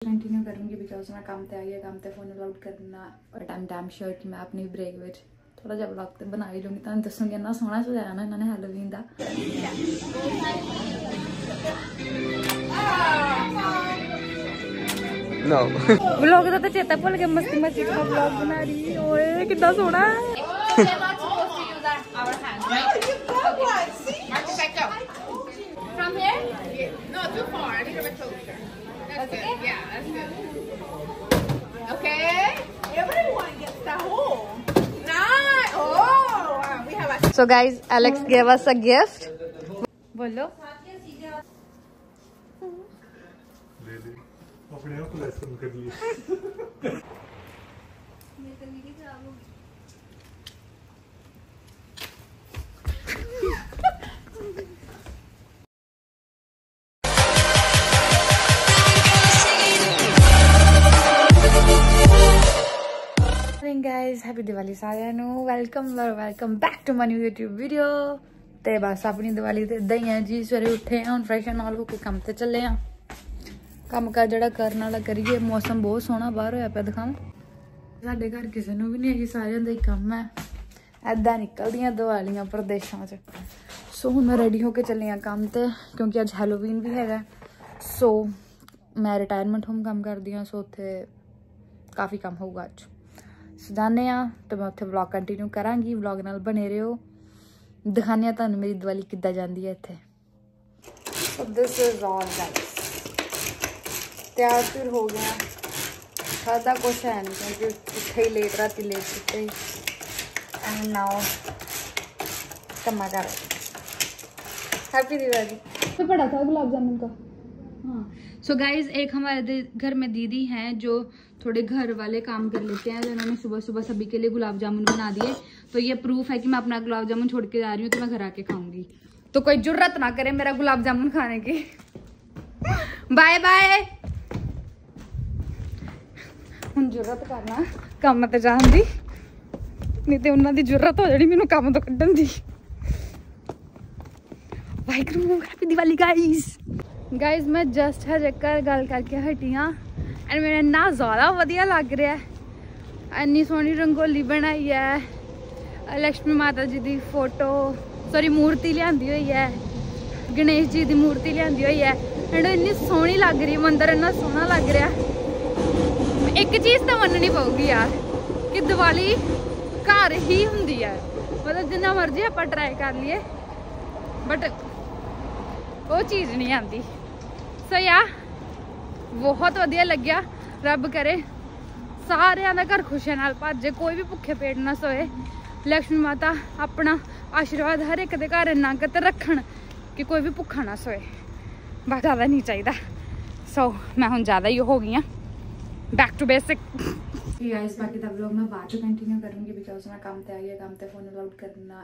Continue करूँगी because मैं काम ते आ गया, काम ते फोन अलाउड करना और टाइम श्योर कि मैं अपनी ब्रेक में थोड़ा जहा ब्लॉग तो बना ही लूँगी। तुम दसूँगी इन्ना सोहना सजाया ना इन्होंने हैलोवीन का। ब्लॉग का तो चेता भुल गया, मस्ती मस्ती का ब्लॉग बना रही। ओए कितना सोहना From here? Yeah. No, too far. I need a bit closer. That's good. Yeah, that's good. Okay. Everyone gets the hole. Nice. Oh, wow. We have a. So guys, Alex gave us a gift. बोलो। अपने आप को lesson कर लिए। Guys happy Diwali सारिਆਂ ਨੂੰ welcome back to my new YouTube video. ਤੇ ਬਸ ਆਪਣੀ ਦੀਵਾਲੀ ਤੇ ਇਦਾਂ ਹੀ ਆ ਜੀ। ਸਵੇਰੇ ਉੱਠੇ ਆ, ਹੁਣ ਫਰੈਸ਼ ਨਾਲ ਹੋ ਕੇ ਕੰਮ ਤੇ ਚੱਲੇ ਆ। ਕੰਮ ਕਰ ਜਿਹੜਾ ਕਰਨ ਵਾਲਾ ਕਰੀਏ। ਮੌਸਮ ਬਹੁਤ ਸੋਹਣਾ ਬਾਹਰ ਹੋਇਆ ਪਿਆ, ਦਿਖਾਵਾਂ। ਸਾਡੇ ਘਰ ਕਿਸੇ ਨੂੰ ਵੀ ਨਹੀਂ ਹੈਗੀ, ਸਾਰਿਆਂ ਦਾ ਹੀ ਕੰਮ ਹੈ। ਐਦਾਂ ਨਿਕਲਦੀਆਂ ਦੀਵਾਲੀਆਂ ਪ੍ਰਦੇਸ਼ਾਂ 'ਚ। ਸੋ ਹੁਣ ਮੈਂ ਰੈਡੀ ਹੋ ਕੇ ਚੱਲੀ ਆ ਕੰਮ ਤੇ, ਕਿਉਂਕਿ ਅੱਜ ਹੈਲੋਵੀਨ ਵੀ ਹੈਗਾ। ਸੋ ਮੈਂ ਰਿਟਾਇਰਮੈਂਟ ਹੋਮ ਕੰਮ ਕਰਦੀ ਹਾਂ, ਸੋ ਉੱਥੇ ਕਾਫੀ ਕੰਮ ਹੋਊਗਾ ਅੱਜ। जाने तो मैं उत्थे व्लॉग कंटिन्यू करांगी। व्लॉग नाल बने रहो, दिखाने तुहानू मेरी दिवाली किद्दां जांदी है इत्थे। So this is all guys. तैयार फिर हो गया, खादा कुछ है नहीं क्योंकि उठे ही लेट, राती लेट सुते ही। एंड नाउ कम्मा कर। हैप्पी दिवाली। तो पड़ा था गुलाब जामुन का। हाँ सो गाइज, एक हमारे घर में दीदी हैं जो थोड़े घर वाले काम कर लेते हैं, तो इन्होंने सुबह सुबह सभी के लिए गुलाब जामुन बना दिए। तो ये प्रूफ है कि मैं अपना गुलाब जामुन छोड़ के जा रही हूँ, तो मैं घर आके खाऊंगी। तो कोई जुर्रत ना करे मेरा गुलाब जामुन खाने की। Bye bye. हुण जुर्रत करना काम ते जान दी, नहीं तो उन्होंने जुर्रत हो जानी मैनू काम तो कड्ढन दी। Waheguru happy Diwali guys. Guys मैं जस्ट हजे घर गल करके हटी हाँ, एंड मेरा इन्ना ज़्यादा वधिया लग रहा है। इन्नी सोहनी रंगोली बनाई है, लक्ष्मी माता जी की फोटो सॉरी मूर्ति लियांदी हुई है, गणेश जी की मूर्ति लियांदी हुई है, एंड इन्नी सोहनी लग रही, मंदिर इन्ना सोहना लग रहा। एक चीज़ तो मननी पऊगी यार कि दिवाली घर ही हुंदी है, मतलब जिन्ना मर्जी आप ट्राई कर लिए बट वो चीज़ नहीं आती। सो या बहुत वधिया लग्या। रब करे सारिਆਂ ਦਾ घर खुशियां नाल भजे, कोई भी भुखे पेट ना सोए। लक्ष्मी माता अपना आशीर्वाद हर एक दे घर इन्ना क रखन कि कोई भी भुखा ना सोए, बस ज़्यादा नहीं चाहिए। सो मैं हुण ज़्यादा ही हो गई हाँ, बैक टू बेसिक। गाइस बाकी तब लोग मैं बाद में कंटिन्यू करूँगी बिकॉज मैं काम ते आ गया, काम ते फोन अलाउड करना,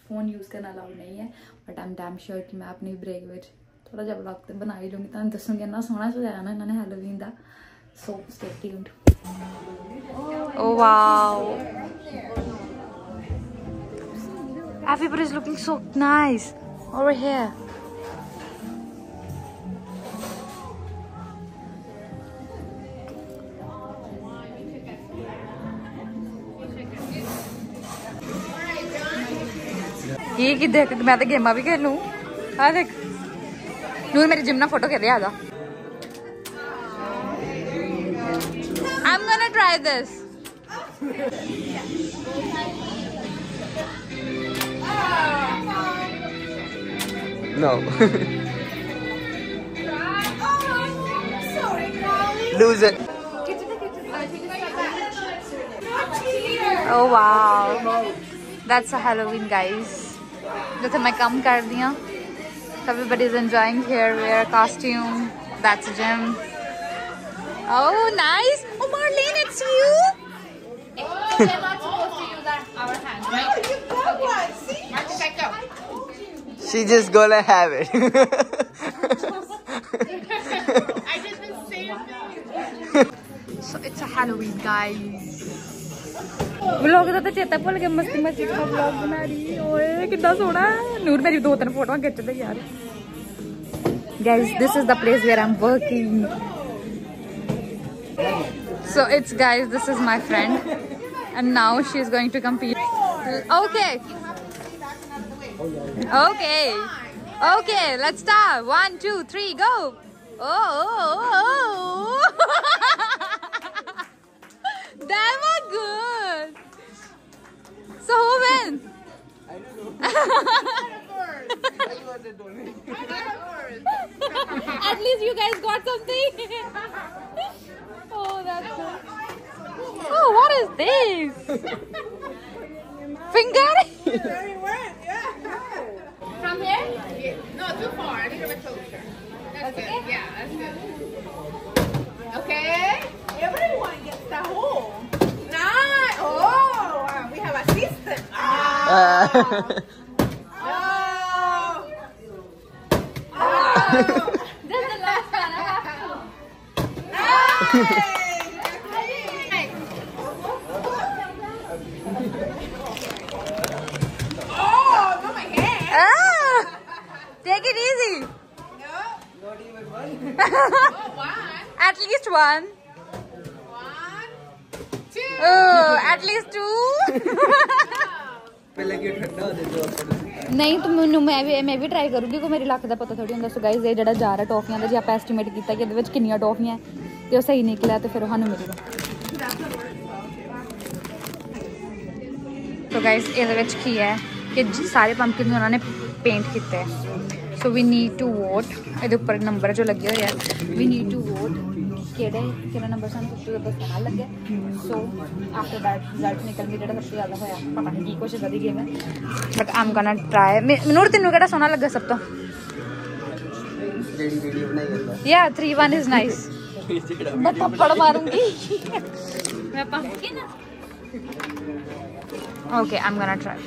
फोन यूज़ करना अलाउड नहीं है। But I am damn sure कि मैं अपनी ब्रेक में थोड़ा जहा ब्लॉग तो बना ही लूँगी। तुम दसूँगी इन्ना सोहना सजाया ना इन्होंने हैलोवीन का। So stay tuned. Oh wow, everybody is looking so nice over here. ये देख मैं तो गेमा भी खेलूं। हाँ देख नूर मेरी जिम ना फोटो खेल रहा। I'm gonna try this. No. Lose it. Oh wow, that's a Halloween guys. जो मैं कम कर दिया। Everybody is enjoying here. Wear a costume. That's a gym. Oh nice. Oh Marlene, it's you. They're not supposed to use our hands, right? Okay. Martin, back up. She just gonna have it. I did the same thing. So it's a Halloween guys. Vlog का तो चेता भुल गया, मस्ती मस्ती का vlog बना रही। ओए कितना सोहना। नूर मेरी 2-3 फोटोआं खिच दे यार। Guys this is the place where I am working. So it's guys, this is my friend, and now she is going to compete. Okay. Okay. Okay. Let's start. 1, 2, 3, go. Oh. That was good. So who wins? I don't know. At least you guys got something. Oh, that's good. Oh, what is this? Finger? From here? No, too far. I need a bit closer. That's good. Yeah, that's good. Okay. Everyone gets the hole. Nice. Oh, wow. We have a system. This is the last one. I have to. Take it easy. Not even one. At least one. 1, 2. Oh, at least two. पहले क्यों ठंडा होने दो अपन नहीं तो मैं भी try करूँगी को मेरी ਲੱਕ ਦਾ ਪਤਾ ਥੋੜੀ ਹੁੰਦਾ। ਸੋ ਗਾਇਜ਼ ਇਹ ਜਿਹੜਾ ਜਾ ਰਿਹਾ ਟੌਫੀਆਂ ਦਾ ਜੇ ਆਪਾਂ ਐਸਟੀਮੇਟ ਕੀਤਾ ਕਿ ਇਹਦੇ ਵਿੱਚ ਕਿੰਨੀਆਂ ਟੌਫੀਆਂ ਤੇ ਉਹ ਸਹੀ ਨਿਕਲਿਆ ਤੇ ਫਿਰ ਉਹ ਸਾਨੂੰ ਮਿਲੇਗਾ। ਸੋ ਗਾਇਜ਼ ਇਹਦੇ ਵਿੱਚ ਕੀ ਹੈ ਕਿ ਸਾਰੇ ਪੰਪਕਿਨ ਉਹਨਾਂ ਨੇ ਪੇਂਟ ਕੀਤੇ ਹੈ। ਸੋ ਵੀ ਨੀਡ ਟੂ ਵੋਟ। ਇਹਦੇ ਉੱਪਰ ਨੰਬਰ ਜੋ ਲੱਗੇ ਹੋਏ ਆ ਵੀ ਨੀਡ ਟੂ ਵੋਟ ਕਿਹੜਾ ਨੰਬਰ ਸਾਨੂੰ ਸਭ ਤੋਂ ਜ਼ਿਆਦਾ ਸੋਹਣਾ ਲੱਗਿਆ। ਸੋ ਆਫਟਰ ਦੈਟ ਰਿਜ਼ਲਟ ਨਿਕਲ ਕੇ ਜਿਹੜਾ ਸਭ ਤੋਂ ਜ਼ਿਆਦਾ ਹੋਇਆ ਪਤਾ ਨਹੀਂ ਕੀ ਕੁਛ ਵਧੀਆ ਗੇਮ ਹੈ ਬਟ ਆਮ ਗੋਨਾ ਟਰਾਈ। ਮੈਨੂੰ ਤੈਨੂੰ ਕਿਹੜਾ ਸੋਹਣਾ ਲੱਗਾ ਸਭ ਤੋਂ? ਜਿਹੜੀ ਵੀਡੀਓ ਬਣਾਈ ਜਾਂਦਾ ਯਾ 3-1 ਇਜ਼ ਨਾਈਸ। मैं थप्पड़ मारूंगी। मैं pumpkin। Okay, I'm gonna try।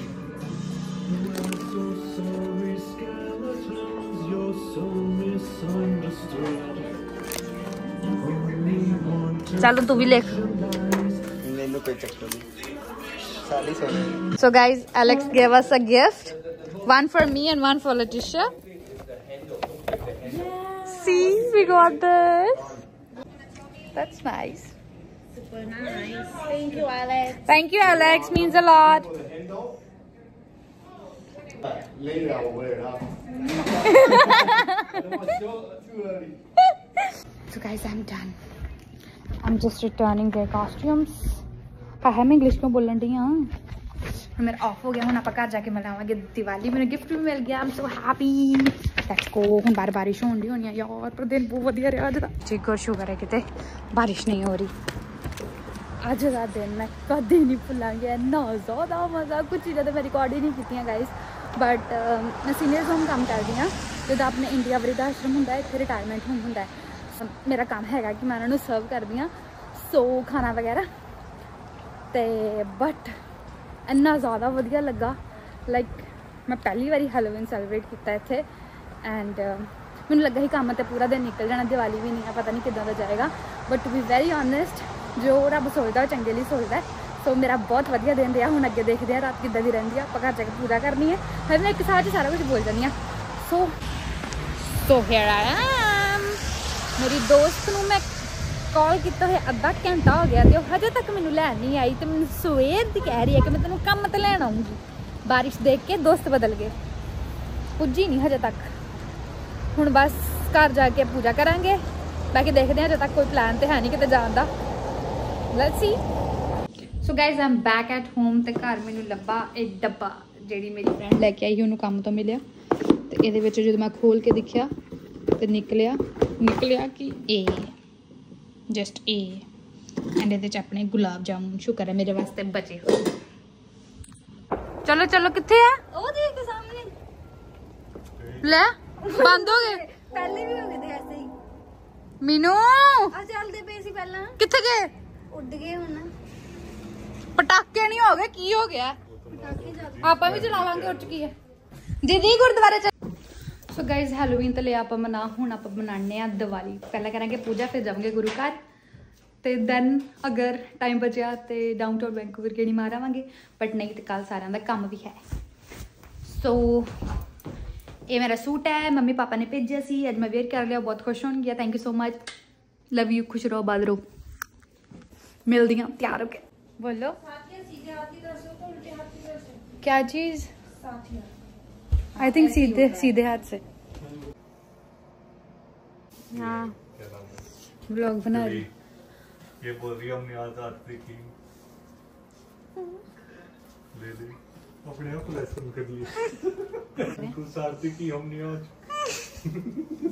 चलो तू भी लिख। मैंने कोई चक्कर नहीं साली सोने। So guys, Alex gave us a gift, one for me and one for Letitia। See, we got this। That's nice। Super nice. Thank you, Alex. Thank you, Alex, means a lot। Later I will wear it out. So guys, I'm done। I'm just returning their costumes। हाँ मैं English में बोलने दी हाँ। मेरा of हो गया हूँ। आप घर जाके मनावांगे दिवाली। मेरा गिफ्ट भी मिल गया। I'm so happy। Let's go। हम बारिश होनी है यार पर दिन बहुत बढ़िया रहा अज दा। जी को शुगर है किते बारिश नहीं हो रही। अज का दिन मैं कभी नहीं भुलांगी। इन्ना ज़्यादा मज़ा कुछ चीज़ें तो मैं रिकॉर्ड ही नहीं की गाइस बट मैं सीनियर्स होम काम करती हाँ जो अपने इंडिया वृद्ध आश्रम होंगे इतने रिटायरमेंट होम होंगे। मेरा काम है कि मैं उन्होंने सर्व करती हाँ सो खाना वगैरह तो बट इन्ना ज़्यादा वधिया लगा। लाइक मैं पहली बारी हैलोवीन सैलीब्रेट किया इत्थे एंड मैंने लगा ही काम तो पूरा दिन निकल जाना। दिवाली भी नहीं है पता नहीं किदा दा जाएगा but to be very honest जो रब सोचता चंगे लिए सोचता। सो मेरा बहुत वधिया दिन रहा। हुण अगे देखते हैं रात किदा दी रहिंदी है। आपां घर जाके पूजा करनी है। फिर मैं एक साथ ही सारा कुछ बोल जानी हाँ। So here I am. मेरी दोस्त नूं मैं कॉल किया हुआ अद्धा घंटा हो गया तो हजे तक मैनू लैन नहीं आई तो मैं सवेर की कह रही है कि मैं तेनों काम तो लैन आऊँगी। बारिश देख के दोस्त बदल गए पुजी नहीं हजे तक। हुण बस घर जाके पूजा करांगे बाकी देखते हैं। हजे तक कोई प्लान तो है नहीं किते जाण दा। Let's see. So guys I am back at home तो घर मैनू लब्भा एक डब्बा जी मेरी फ्रेंड लैके आई उन्होंने काम तो मिले तो ये जो मैं खोल के देखा तो निकलिया कि ए जस्ट ए एंड ये अपने गुलाब जामुन शुक्र है मेरे वास्ते बचे हुए। चलो चलो किथे है ओ देख के सामने ले बंद हो गए पहले भी हो गए थे ऐसे ही। मीनू आ चलते पे सी पहला किथे गए उड़ गए हुन पटाखे नहीं हो गए की हो गया आप भी चलावांगे उठ की है दीदी गुरुद्वारे चल। सो गाइज हैलोवीन तो लिया आप मना हुण आप मनाने दिवाली पहले करांगे पूजा फिर जावांगे गुरु घर तो दैन अगर टाइम बचा तो डाउनटाउन वैंकूवर गेड़ी मारावांगे बट नहीं तो कल सारे का काम भी है। सो ये मेरा सूट है मम्मी पापा ने भेजा सी अज मैं वेयर कर लिया बहुत खुश होगी। Thank you so much love you खुश रहो बाद रहो। मिलती हैं तैयार होके। बोलो क्या चीज? आई थिंक सीधे सीधे हाथ से। हाँ व्लॉग बना रही। ये बोल रही है हमने आज आरती की, ले ले अपने आप लेसन कर लिया। कुछ आरती की हमने आज।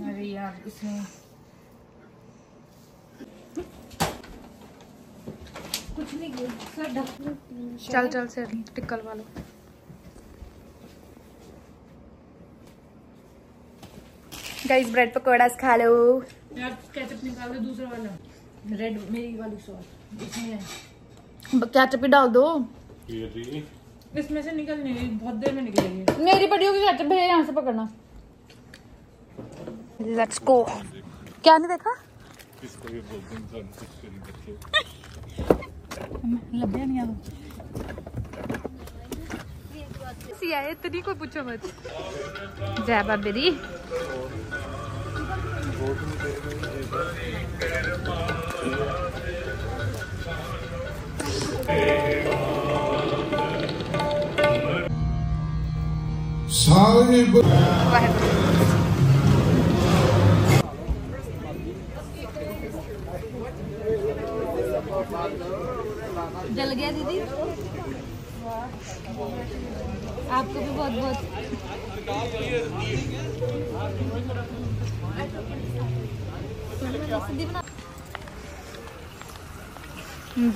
अरे यार इसमें कुछ नहीं किया। चल से टिक्का लगा लो। गाइस ब्रेड पकौड़ा खा लो यार। केचप निकाल दो दूसरा वाला, रेड मेरी वाली सॉस इसमें है। केचप ही डाल दो। इसमें से निकल नहीं, बहुत देर में निकलेगी। मेरी पड़ी होगी केचप। भैया यहाँ से पकड़ना। Let's go. क्या नहीं देखा? किसको ये बोलते हैं जान कुछ करी बच्चे। लब्या नहीं आ सिया इतनी कोई पूछो मत। जय बाबे दी। जल गया दीदी। आपको भी बहुत बहुत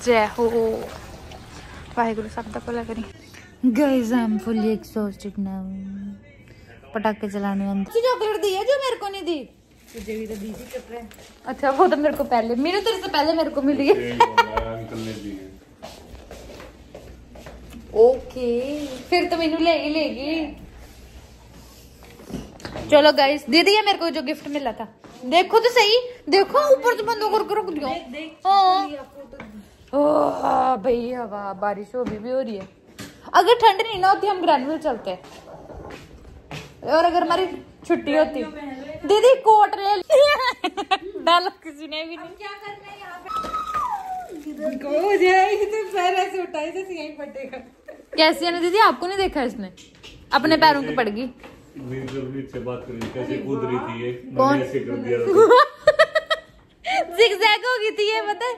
जय हो। वाहिगुरु साहब का भला करी। Guys I am fully exhausted now. पटाखे चलाने अंदर चॉकलेट दी है जो मेरे को नहीं दी। तुझे भी तो दी थी चक्कर। अच्छा वो तो मेरे को पहले, मेरे तेरे से पहले मेरे को मिली है। अंकल ने दी है। ओके फिर तो मैनू लेगी। चलो गाइस दीदी ये मेरे को जो गिफ्ट मिला था देखो तो सही। देखो ऊपर से बंद करके रख दिया। हाँ भाई हवा बारिश हो भी हो रही है। अगर ठंड नहीं ना होती हम ग्रैनुअल चलते। और अगर हमारी छुट्टी होती दीदी कोट ले डालो किसी ने भी नहीं। क्या करना है यहाँ पे? हो जाएगी तो पैर ऐसे उठाए जैसे यहीं फटेगा। कैसी है ना दीदी? आपको नहीं देखा इसने? अपने पैरों पे पड़ गई। से बात करी कैसे कूद रही थी ये। कौन? ऐसे कर दिया जिगजैग हो गई थी ये पता है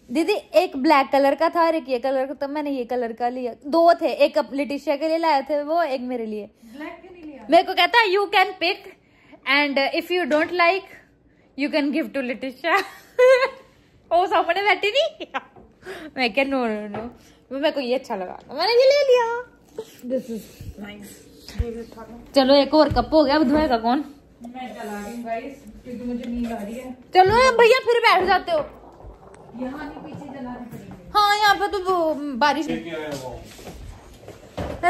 दीदी। एक ब्लैक कलर का था और एक ये कलर का। तो मैंने ये कलर का लिया। दो थे, एक लिटिशिया के लिए लाए थे वो, एक मेरे लिए। ब्लैक क्यों नहीं लिया? मेरे को कहता है you can pick and if you don't like you can give to Letitia. ओ सामने बैठी नहीं। मैं क्या नो नो नो, मेरे को ये अच्छा लगा मैंने ये ले लिया। This is nice. चलो एक और कप हो गया। अब धोएगा कौन? मैं चला रही हूँ गाइस क्योंकि मुझे नींद आ रही है। चलो भैया फिर बैठ जाते हो। यहाँ नहीं पीछे जलाने पड़ेंगे। हाँ यहाँ पे तो वो बारिश।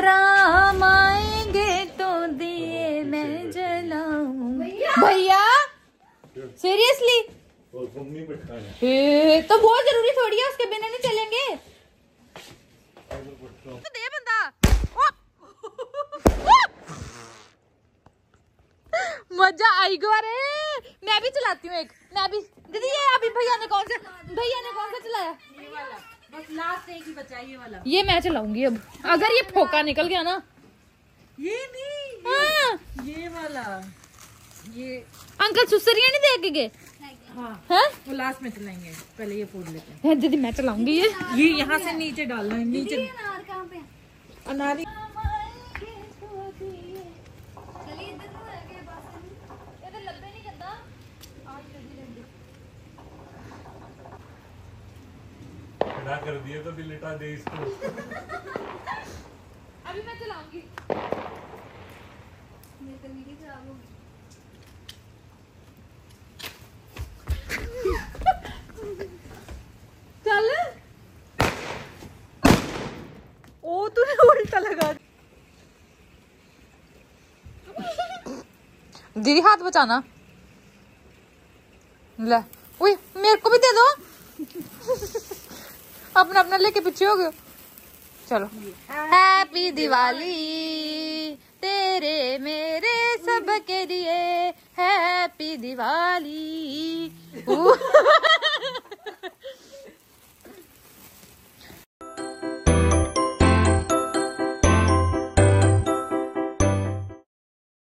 राम आएंगे तो दिए मैं जलाऊं। भैया सीरियसली तो बहुत जरूरी थोड़ी है, उसके बिना नहीं चलेंगे। तो दे बंदा। मजा आई गो। रे मैं भी चलाती हूँ एक। मैं भी दीदी ये अभी भैया ने कौन सा चलाया? ये वाला बस लास्ट एक ही बचा है, ये वाला। ये मैं चलाऊंगी अब। अगर ये फोका निकल गया ना। ये नहीं हाँ ये वाला। ये अंकल सुसरिया नहीं दे के गए? हाँ हैं? वो लास्ट में चलाएंगे, पहले ये फोड़ लेते हैं। दीदी मैं चलाऊंगी ये यहाँ से नीचे डालना है। नीचे अनारी ना कर दिए तो लिटा दे इसको। अभी मैं चलाऊंगी। चल ओ तूने उल्टा लगा। दीदी हाथ बचाना। ले उई मेरे को भी दे दो। अपना अपना लेके पीछे हो गए। चलो हैप्पी दिवाली तेरे मेरे सब के लिए। हैप्पी दिवाली